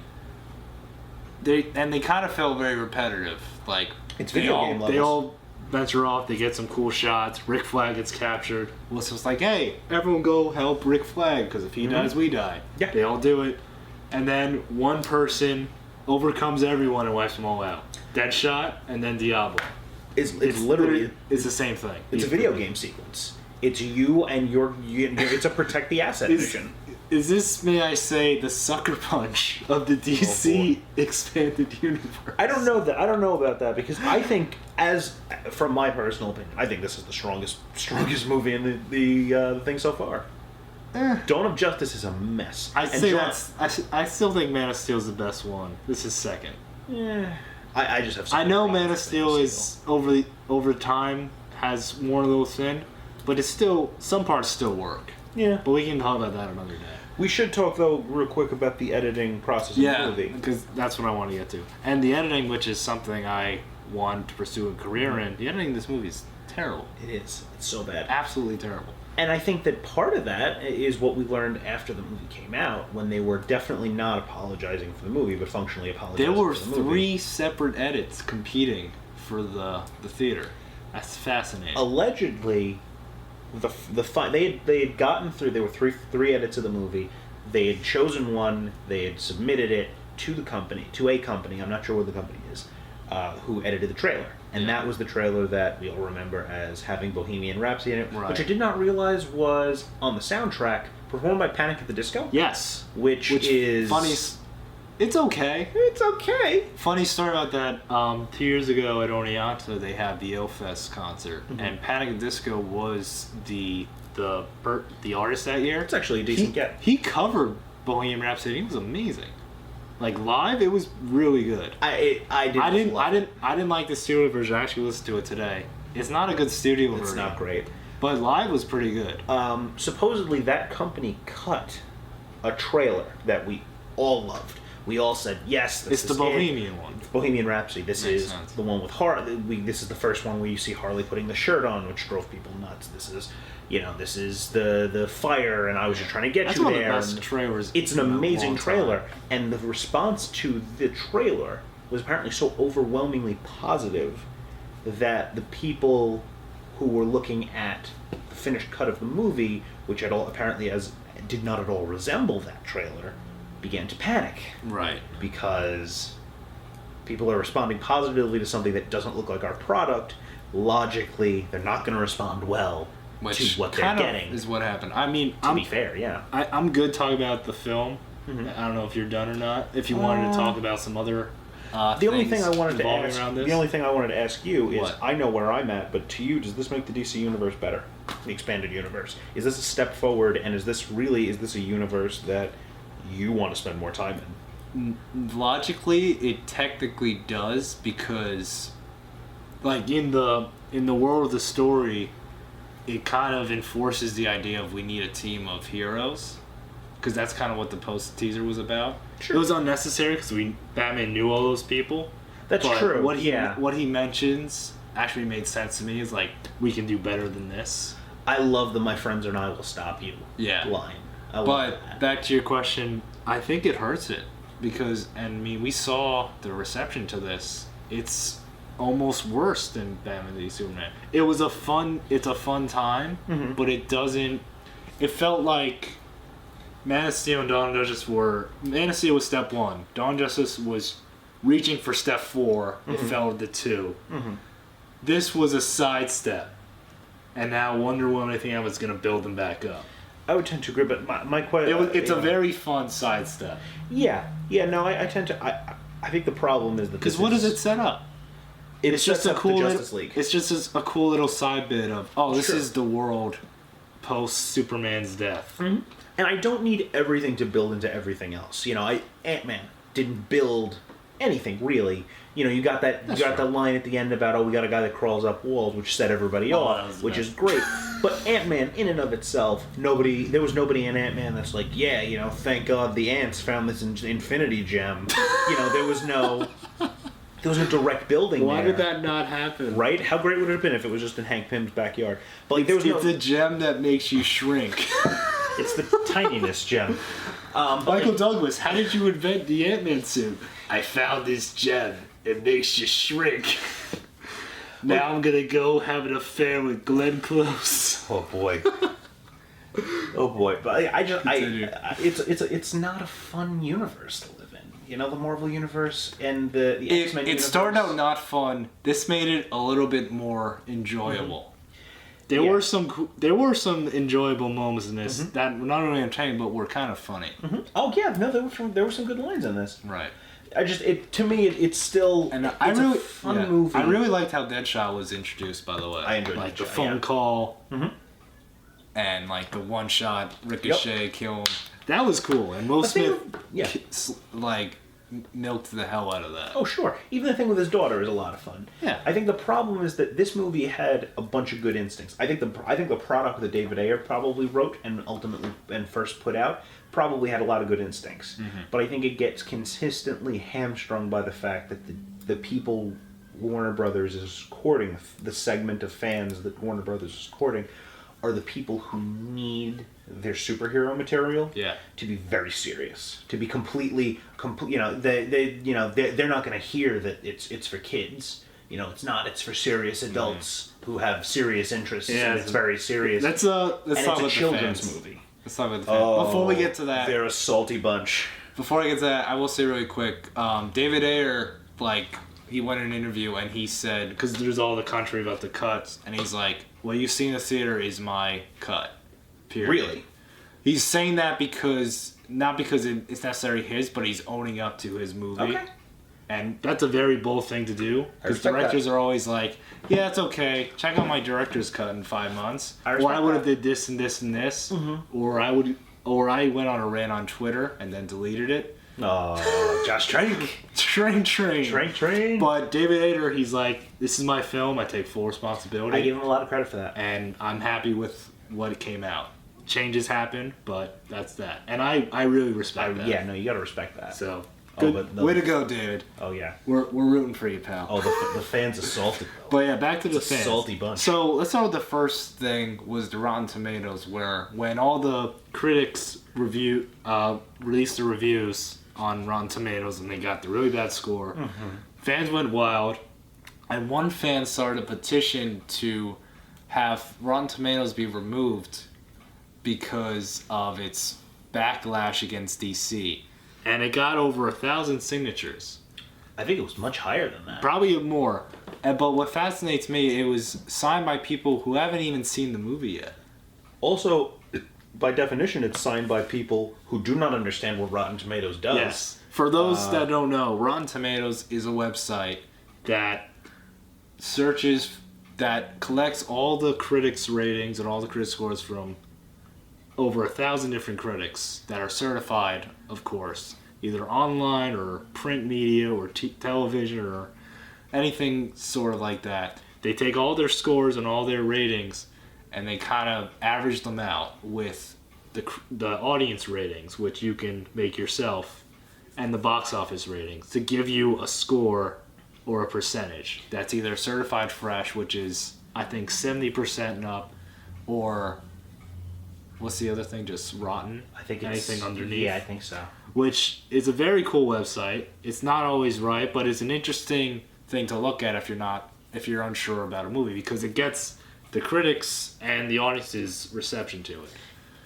They kind of felt very repetitive. Like It's they video all, game They levels. all venture off. They get some cool shots. Rick Flag gets captured. Willis was like, "Hey, everyone go help Rick Flag because if he dies, we die." Yeah. They all do it, and then one person overcomes everyone and wipes them all out. Deadshot and then Diablo. It's literally it's the same thing. it's a video game sequence. It's you and it's a protect the asset mission. Is this, may I say, the sucker punch of the DC expanded universe? I don't know about that, because I think, from my personal opinion, I think this is the strongest movie in the thing so far. Dawn of Justice is a mess. I And say John- I still think Man of Steel is the best one. This is second. I just have. I know Man of Steel Steel is over time has worn a little thin, but it's still some parts still work. Yeah. But we can talk about that another day. We should talk though real quick about the editing process of the movie. because that's what I want to get to. And the editing, which is something I want to pursue a career in, the editing in this movie is terrible. It is. It's so bad. Absolutely terrible. And I think that part of that is what we learned after the movie came out, when they were definitely not apologizing for the movie, but functionally apologizing There were for the movie. 3 separate edits competing for the theater. That's fascinating. Allegedly, they had gotten through. There were three edits of the movie. They had chosen one. They had submitted it to a company. I'm not sure what the company is, who edited the trailer. And that was the trailer that we all remember as having Bohemian Rhapsody in it, Right. which I did not realize was on the soundtrack, performed by Panic at the Disco. Yes. Which is... funny. It's okay. It's okay. Funny story about that. 2 years ago at Oneonta, they had the Illfest concert, and Panic at the Disco was the artist that year. It's actually a decent get. He covered Bohemian Rhapsody. It was amazing. Like live, it was really good. I didn't like the studio version. I actually listened to it today. It's not a good studio version. It's not great. But live was pretty good. Supposedly that company cut a trailer that we all loved. We all said, yes, this It's is the Bohemian one. Bohemian Rhapsody. This Makes is sense. the one with Harley. This is the first one where you see Harley putting the shirt on, which drove people nuts. This is, this is the fire, and I was just trying to get That's you one there. of the best and trailers. it's an in a amazing long trailer, time. and the response to the trailer was apparently so overwhelmingly positive that the people who were looking at the finished cut of the movie, which did not at all resemble that trailer, began to panic. Right. Because people are responding positively to something that doesn't look like our product. Logically, they're not going to respond well to what they're getting. Is what happened. I mean, to be fair, yeah. I'm good talking about the film. Mm-hmm. I don't know if you're done or not. If you wanted to talk about some other The only thing I wanted to revolving ask, around this. the only thing I wanted to ask you is, What? I know where I'm at, but to you, does this make the DC universe better? The expanded universe. Is this a step forward, and is this a universe that you want to spend more time in? Logically, it technically does, because like in the world of the story, it kind of enforces the idea of we need a team of heroes, because that's kind of what the post teaser was about. Sure. It was unnecessary because Batman knew all those people. That's but true. What he mentions actually made sense to me. Is like, we can do better than this. I love the "my friends and I will stop you" line. I love But that. back to your question, I think it hurts it because, and I mean, we saw the reception to this. It's almost worse than Batman v Superman. It's a fun time, but it doesn't. It felt like Man of Steel and Dawn of Justice Man of Steel was step 1. Dawn of Justice was reaching for step 4. It fell to 2. This was a sidestep, and now Wonder Woman, I think, was going to build them back up. I would tend to agree, but my question... It's a very fun sidestep. Yeah, no, I tend to... I think the problem is that Because what does it set up? It's just a cool Justice League. It's just a cool little side bit of, this Sure. is the world post Superman's death. Mm-hmm. And I don't need everything to build into everything else. Ant-Man didn't build anything really. You got that line at the end about, we got a guy that crawls up walls, which set everybody that off, was which best. is great. But Ant-Man, in and of itself, there was nobody in Ant-Man that's like, thank God the ants found this Infinity Gem. There was no direct building Why there. did that not happen? Right? How great would it have been if it was just in Hank Pym's backyard? But there was It's a gem that makes you shrink. It's the tininess gem. Michael Douglas, how did you invent the Ant-Man suit? I found this gem. It makes you shrink. Now I'm gonna go have an affair with Glenn Close. Oh boy. But it's not a fun universe to live in. The Marvel universe and the X-Men It universe. started out not fun. This made it a little bit more enjoyable. There were some enjoyable moments in this that were not only entertaining but were kind of funny. Oh yeah, no, there were some good lines in this. Right. It's still And it's I really a fun movie. I really liked how Deadshot was introduced. By the way, I enjoyed like the Deadshot, phone yeah. call and like the one shot ricochet kill him. That was cool. And Will Smith, milked the hell out of that. Oh, sure. Even the thing with his daughter is a lot of fun. Yeah. I think the problem is that this movie had a bunch of good instincts. I think the product that David Ayer probably wrote and ultimately first put out probably had a lot of good instincts. But I think it gets consistently hamstrung by the fact that the people Warner Brothers is courting, the segment of fans that Warner Brothers is courting, are the people who need their superhero material Yeah. to be very serious, to be completely, you know, they're not going to hear that it's for kids. You know, it's not. It's for serious adults who have serious interests, and it's very serious. Let's and talk it's about a children's the fans. movie. Let's talk about the fans. Before we get to that, They're a salty bunch. Before I get to that, I will say really quick, David Ayer, he went in an interview and he said, because there's all the country about the cuts, and he's like, what you see in the theater is my cut. Period. Really? He's saying that not because it's necessarily his, but he's owning up to his movie. Okay. And that's a very bold thing to do. Because respect directors that. are always like, yeah, it's okay. Check out my director's cut in 5 months. I Or respect I would have that. did this and this and this. Or I went on a rant on Twitter and then deleted it. Oh, Josh Trank. Train. But David Ayer, he's like, this is my film. I take full responsibility. I give him a lot of credit for that. And I'm happy with what it came out. Changes happen, but that's that. And I really respect that. Yeah, no, you got to respect that. So, Oh, good, but no- way to go, David. Oh yeah. We're rooting for you, pal. Oh, the fans assaulted though. But yeah, back to the It's a fans. salty bunch. So let's start with the first thing was the Rotten Tomatoes, where when all the critics released the reviews on Rotten Tomatoes and they got the really bad score, fans went wild, and one fan started a petition to have Rotten Tomatoes be removed because of its backlash against DC. And it got over 1,000 signatures. I think it was much higher than that. Probably more. But what fascinates me, it was signed by people who haven't even seen the movie yet. Also, by definition, it's signed by people who do not understand what Rotten Tomatoes does. Yes. For those that don't know, Rotten Tomatoes is a website that collects all the critics' ratings and all the critic scores from over 1,000 different critics that are certified, of course, either online or print media or television or anything sort of like that. They take all their scores and all their ratings and they kind of average them out with the audience ratings, which you can make yourself, and the box office ratings to give you a score or a percentage. That's either certified fresh, which is, I think, 70% and up, or what's the other thing? Just rotten? I think it's anything underneath. Yeah, I think so. Which is a very cool website. It's not always right, but it's an interesting thing to look at if you're unsure about a movie, because it gets the critics and the audience's reception to it.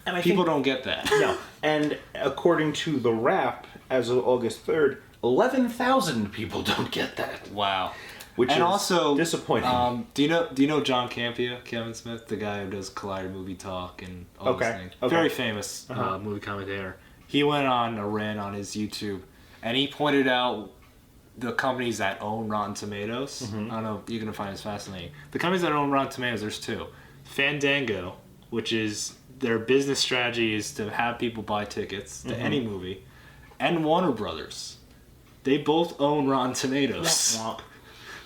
And I People think, don't get that. No. And according to The Wrap, as of August 3rd, 11,000 people don't get that. Wow. Which And is also disappointing. Do you know John Campea, Kevin Smith, the guy who does Collider Movie Talk and all those things? Okay. Very famous movie commentator. He went on a rant on his YouTube, and he pointed out the companies that own Rotten Tomatoes. I don't know if you're gonna find this fascinating. The companies that own Rotten Tomatoes, there's two. Fandango, which is their business strategy is to have people buy tickets to any movie, and Warner Brothers. They both own Rotten Tomatoes. Womp.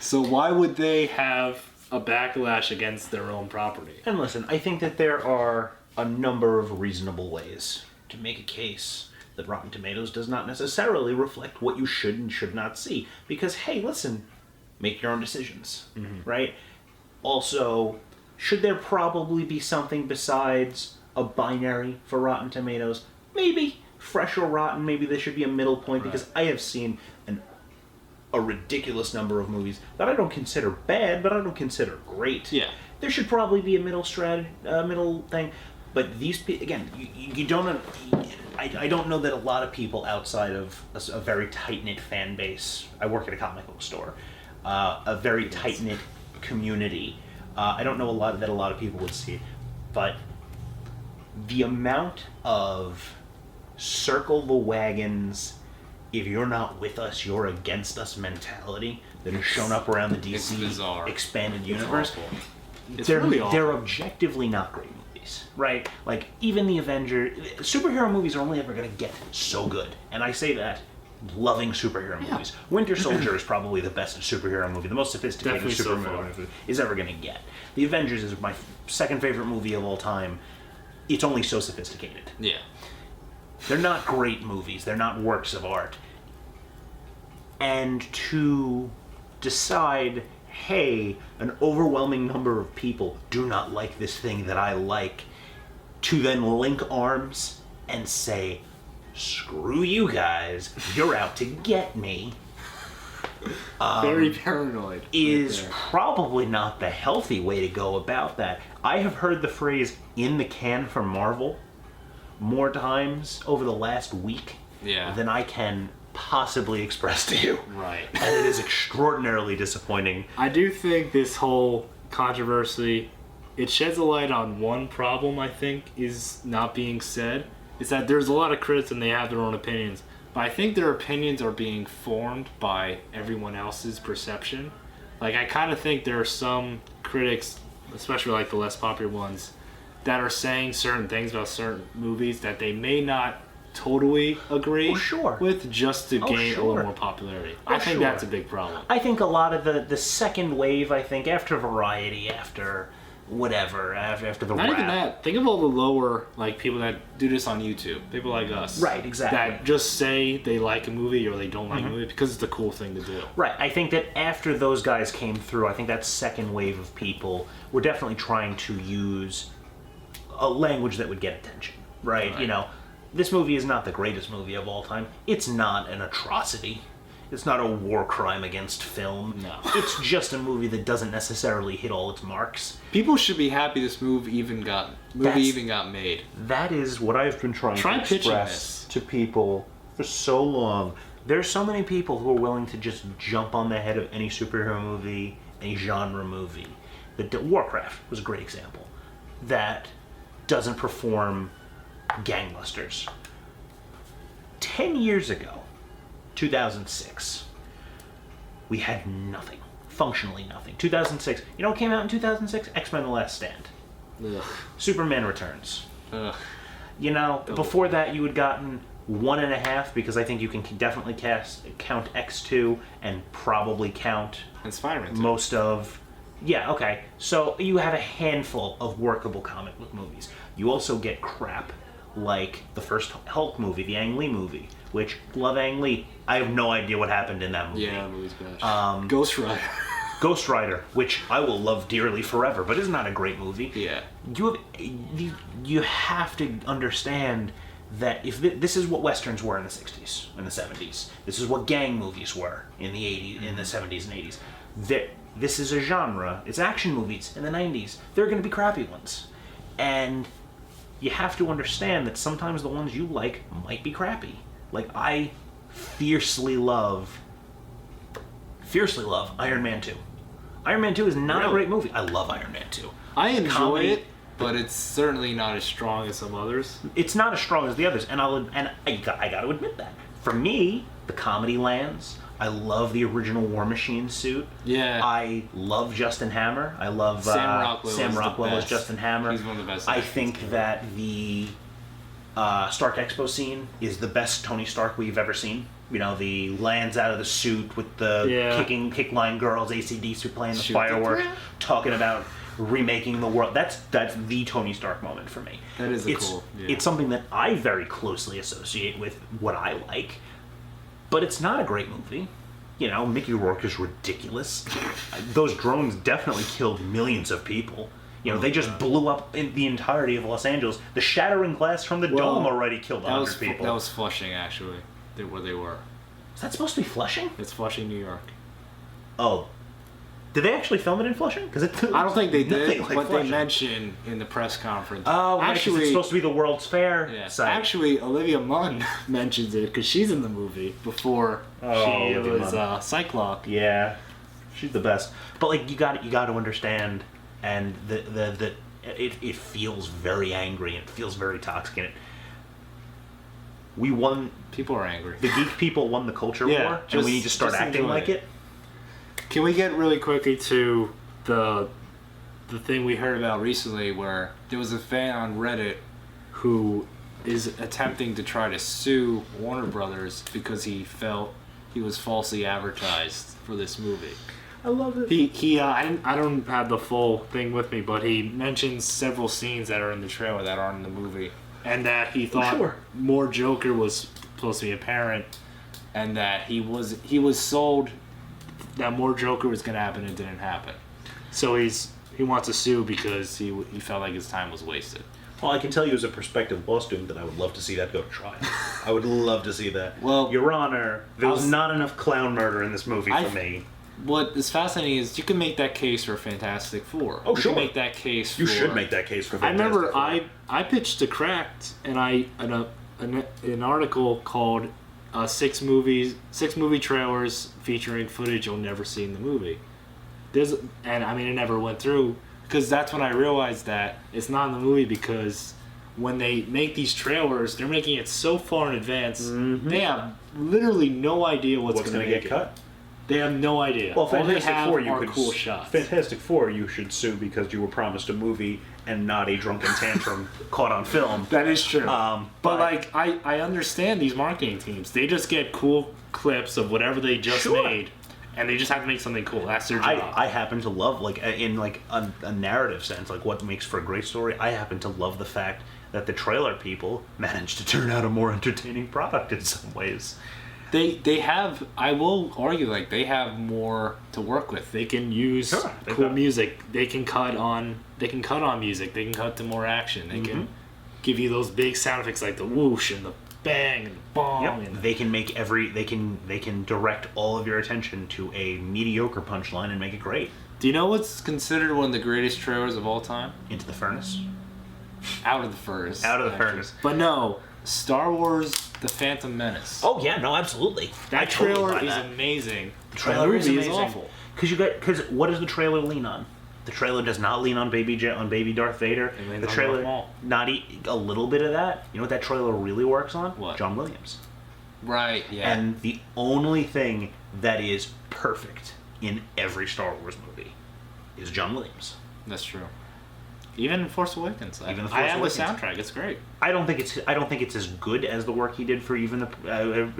So why would they have a backlash against their own property? And listen, I think that there are a number of reasonable ways to make a case that Rotten Tomatoes does not necessarily reflect what you should and should not see. Because, hey, listen, make your own decisions, right? Also, should there probably be something besides a binary for Rotten Tomatoes? Maybe. Fresh or rotten, maybe there should be a middle point, because I have seen a ridiculous number of movies that I don't consider bad, but I don't consider great. Yeah. There should probably be a middle middle thing. But these again, you don't. I don't know that a lot of people outside of a very tight knit fan base. I work at a comic book store, a very tight knit community. I don't know a lot of people would see, but the amount of circle the wagons, if you're not with us, you're against us mentality that has shown up around the It's DC bizarre. expanded It's universe. awful. It's They're, really awful. they're objectively not great movies, right? Like, even the Avengers, superhero movies are only ever going to get so good. And I say that loving superhero movies. Winter Soldier is probably the best superhero movie, the most sophisticated Definitely so superhero far. movie is ever going to get. The Avengers is my second favorite movie of all time. It's only so sophisticated. Yeah. They're not great movies. They're not works of art. And to decide, hey, an overwhelming number of people do not like this thing that I like, to then link arms and say, screw you guys, you're out to get me, Very paranoid. is right there. probably not the healthy way to go about that. I have heard the phrase "in the can" for Marvel more times over the last week Yeah. than I can possibly express to you. Right. And it is extraordinarily disappointing. I do think this whole controversy, it sheds a light on one problem I think is not being said. Is that there's a lot of critics and they have their own opinions. But I think their opinions are being formed by everyone else's perception. Like, I kind of think there are some critics, especially like the less popular ones, that are saying certain things about certain movies that they may not totally agree Oh, sure. with just to gain a sure. little more popularity. Oh, I think sure. that's a big problem. I think a lot of the second wave, I think, after Variety, after whatever, after the Not rap. even that. Think of all the lower like people that do this on YouTube. People like us. Right, exactly. That just say they like a movie or they don't like a movie because it's a cool thing to do. Right, I think that after those guys came through, I think that second wave of people were definitely trying to use a language that would get attention, right? Right. You know, this movie is not the greatest movie of all time. It's not an atrocity. It's not a war crime against film. No. It's just a movie that doesn't necessarily hit all its marks. People should be happy this movie even got made. That is what I've been trying Try to pitching express to people for so long. There's so many people who are willing to just jump on the head of any superhero movie, any genre movie. Warcraft was a great example. That doesn't perform gangbusters. 10 years ago, 2006, we had nothing. Functionally nothing. 2006. You know what came out in 2006? X-Men The Last Stand. Ugh. Superman Returns. Ugh. You know, before that you had gotten 1.5, because I think you can definitely count X2 and probably count And Spider-Man. too. most of... Yeah, okay. So you have a handful of workable comic book movies. You also get crap like the first Hulk movie, the Ang Lee movie, which, love Ang Lee. I have no idea what happened in that movie. Yeah, that movie's bad. Ghost Rider. Ghost Rider, which I will love dearly forever, but is not a great movie. Yeah. You have to understand that if this is what westerns were in the 60s and the 70s, this is what gang movies were in the 80s, in the 70s and 80s. This is a genre. It's action movies in the 90s. There are going to be crappy ones, and you have to understand that sometimes the ones you like might be crappy. Like, I fiercely love Iron Man 2. Iron Man 2 is not a Really? great movie. I love Iron Man 2. I enjoy Comedy. it, but it's certainly not as strong as some others. It's not as strong as the others, and I got to admit that. For me, the comedy lands. I love the original War Machine suit. Yeah. I love Justin Hammer. I love Sam Rockwell Sam is the Rockwell as best. Justin Hammer. He's one of the best I actors think ever. that the Stark Expo scene is the best Tony Stark we've ever seen. You know, the lands out of the suit with the Yeah. kick line girls, AC/DC playing the Shoot the fireworks, crap. talking about remaking the world. That's the Tony Stark moment for me. That is cool. Yeah. It's something that I very closely associate with what I like, but it's not a great movie. You know, Mickey Rourke is ridiculous. Those drones definitely killed millions of people. You know, they just blew up in the entirety of Los Angeles. The shattering glass from the Well, dome already killed That 100 was people. that was Flushing, actually. Where they were. Is that supposed to be Flushing? It's Flushing, New York. Oh. Did they actually film it in Flushing? Because I don't think they did, like but Flushing. they mentioned in the press conference. Oh, right, 'cause actually, it's supposed to be the World's Fair yeah. site. Actually, Olivia Munn mentions it because she's in the movie before Oh, she Olivia was Munn. Cyclops. Yeah, she's the best. But like, you got to understand, and it feels very angry and it feels very toxic. And we won. People are angry. The geek people won the culture Yeah, war, and just- we need to start just acting enjoy like it. it. Can we get really quickly to the thing we heard about recently, where there was a fan on Reddit who is attempting to try to sue Warner Brothers because he felt he was falsely advertised for this movie. I love it. I don't have the full thing with me, but he mentions several scenes that are in the trailer that aren't in the movie, and that he thought sure. more Joker was supposed to be apparent, and that he was sold that more Joker was going to happen and didn't happen. So he wants to sue because he felt like his time was wasted. Well, I can tell you as a prospective law student that I would love to see that go to trial. I would love to see that. Well, Your Honor, there was not enough clown murder in this movie for me. What is fascinating is you can make that case for Fantastic Four. Oh, you sure. can make that case. You should make that case for I Fantastic remember Four. I pitched to Cracked and an article called 6 movie trailers featuring footage you'll never see in the movie. It never went through because that's when I realized that it's not in the movie because when they make these trailers, they're making it so far in advance. Mm-hmm. They have literally no idea what's going to get cut. They have no idea. Well, all they have Four, you are could cool shots. Fantastic Four, you should sue because you were promised a movie and not a drunken tantrum caught on film. That is true. But like, I understand these marketing teams. They just get cool clips of whatever they just made, and they just have to make something cool. That's their job. I happen to love, like, in like a narrative sense, like what makes for a great story. I happen to love the fact that the trailer people managed to turn out a more entertaining product in some ways. They have, I will argue, like, they have more to work with. They can use cool music. They can cut on music. They can cut to more action. They can give you those big sound effects like the whoosh and the bang and the bong. Yep. And they can make they can direct all of your attention to a mediocre punchline and make it great. Do you know what's considered one of the greatest trailers of all time? Into the Furnace. Out of the Furnace. Out of the Furnace. But no, Star Wars: The Phantom Menace. Oh yeah, no, absolutely. That trailer is amazing. The trailer is amazing. awful. Because what does the trailer lean on? The trailer does not lean on baby Darth Vader. The trailer, not a little bit of that. You know what that trailer really works on? What? John Williams. Right. Yeah. And the only thing that is perfect in every Star Wars movie is John Williams. That's true. Even Force Awakens. Even the I have Force the Awakens. soundtrack. It's great. I don't think it's as good as the work he did for even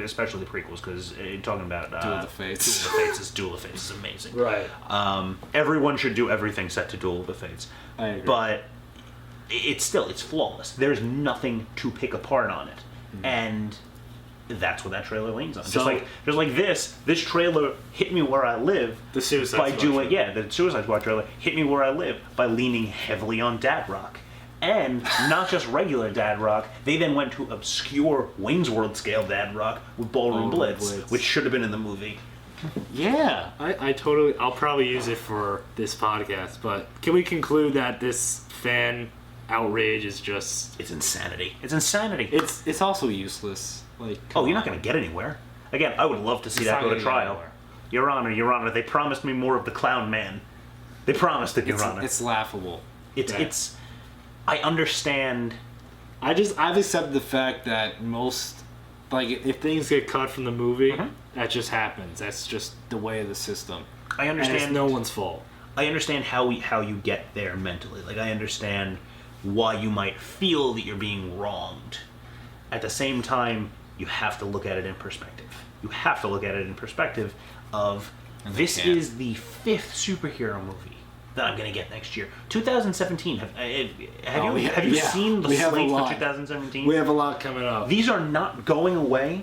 especially the prequels, because talking about Duel of the Fates. Duel of the Fates is amazing. Right. Everyone should do everything set to Duel of the Fates. I agree. But it's flawless. There's nothing to pick apart on it, and that's what that trailer leans on. So, just like this trailer hit me where I live. The Suicide by Squad doing trailer. the Suicide Squad trailer hit me where I live by leaning heavily on dad rock, and not just regular dad rock. They then went to obscure Wayne's World scale dad rock with Ballroom Blitz, which should have been in the movie. Yeah, I'll probably use it for this podcast. But can we conclude that this fan outrage is just It's insanity. It's insanity. it's also useless. Like, Oh, you're not going to get anywhere. Again, I would love to see It's that not go to gonna get trial. anywhere. Your Honor, they promised me more of the Clown Man. They promised it, Your Honor. It's laughable. It's. I understand. I've accepted the fact that most, like, if things get cut from the movie, that just happens. That's just the way of the system. I understand. And it's no one's fault. I understand how you get there mentally. Like, I understand why you might feel that you're being wronged. At the same time, you have to look at it in perspective. You have to look at it in perspective of this is the 5th superhero movie that I'm going to get next year. 2017. Have you seen the slate for 2017? We have a lot coming up. These are not going away.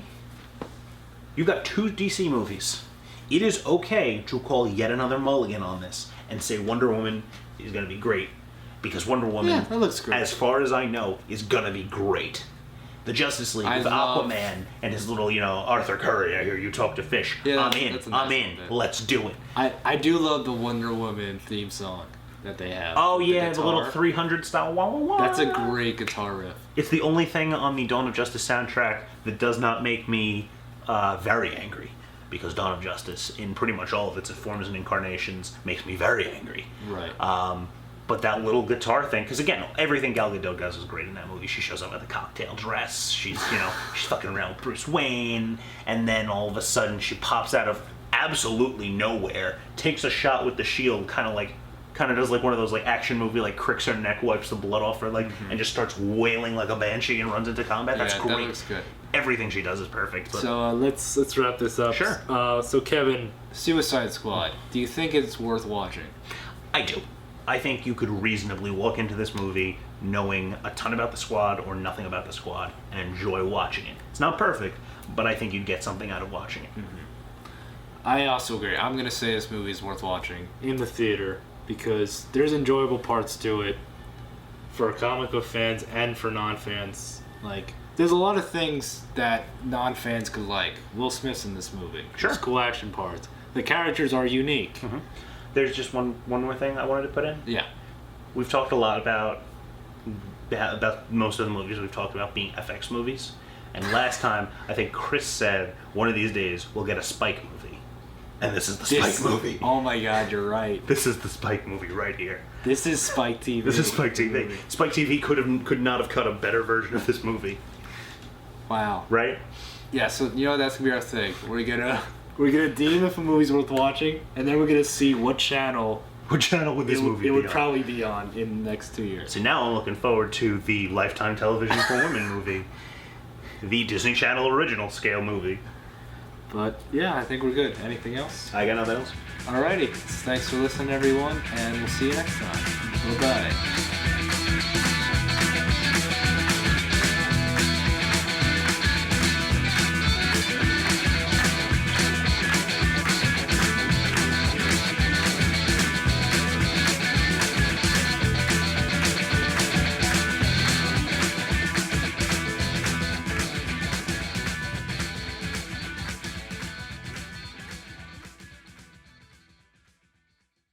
You've got 2 DC movies. It is okay to call yet another mulligan on this and say Wonder Woman is going to be great, because Wonder Woman, that looks great. as far as I know, is going to be great. The Justice League with Aquaman and his little, Arthur Curry. I hear you talk to fish. Yeah, I'm in. that's a I'm nice in. bit. Let's do it. I do love the Wonder Woman theme song that they have. Oh with yeah, the little guitar. 300 style. Wah, wah, wah. That's a great guitar riff. It's the only thing on the Dawn of Justice soundtrack that does not make me very angry, because Dawn of Justice, in pretty much all of its forms and incarnations, makes me very angry. Right. But that little guitar thing, because again, everything Gal Gadot does is great in that movie. She shows up with a cocktail dress. She's fucking around with Bruce Wayne, and then all of a sudden she pops out of absolutely nowhere, takes a shot with the shield, kind of does like one of those like action movie, like cricks her neck, wipes the blood off her leg, and just starts wailing like a banshee and runs into combat. That's great. That looks good. Everything she does is perfect. But So let's wrap this up. Sure. So Kevin, Suicide Squad. Do you think it's worth watching? I do. I think you could reasonably walk into this movie knowing a ton about the Squad or nothing about the Squad and enjoy watching it. It's not perfect, but I think you'd get something out of watching it. I also agree. I'm gonna say this movie is worth watching in the theater because there's enjoyable parts to it for comic book fans and for non-fans. Like, there's a lot of things that non-fans could like. Will Smith's in this movie. Sure. There's cool action parts. The characters are unique. Mm-hmm. There's just one more thing I wanted to put in. Yeah. We've talked a lot about most of the movies we've talked about being FX movies. And last time, I think Chris said, one of these days, we'll get a Spike movie. And this is the Spike movie. Oh my god, you're right. This is the Spike movie right here. This is Spike TV. This is Spike TV. Spike TV could not have cut a better version of this movie. Wow. Right? Yeah, so you know that's gonna be our thing. We're gonna deem if a movie's worth watching, and then we're gonna see what channel What channel would this movie be would on? probably be on in the next 2 years. So now I'm looking forward to the Lifetime Television for Women movie. The Disney Channel original scale movie. But yeah, I think we're good. Anything else? I got nothing else. Alrighty. Thanks for listening, everyone, and we'll see you next time. Bye-bye.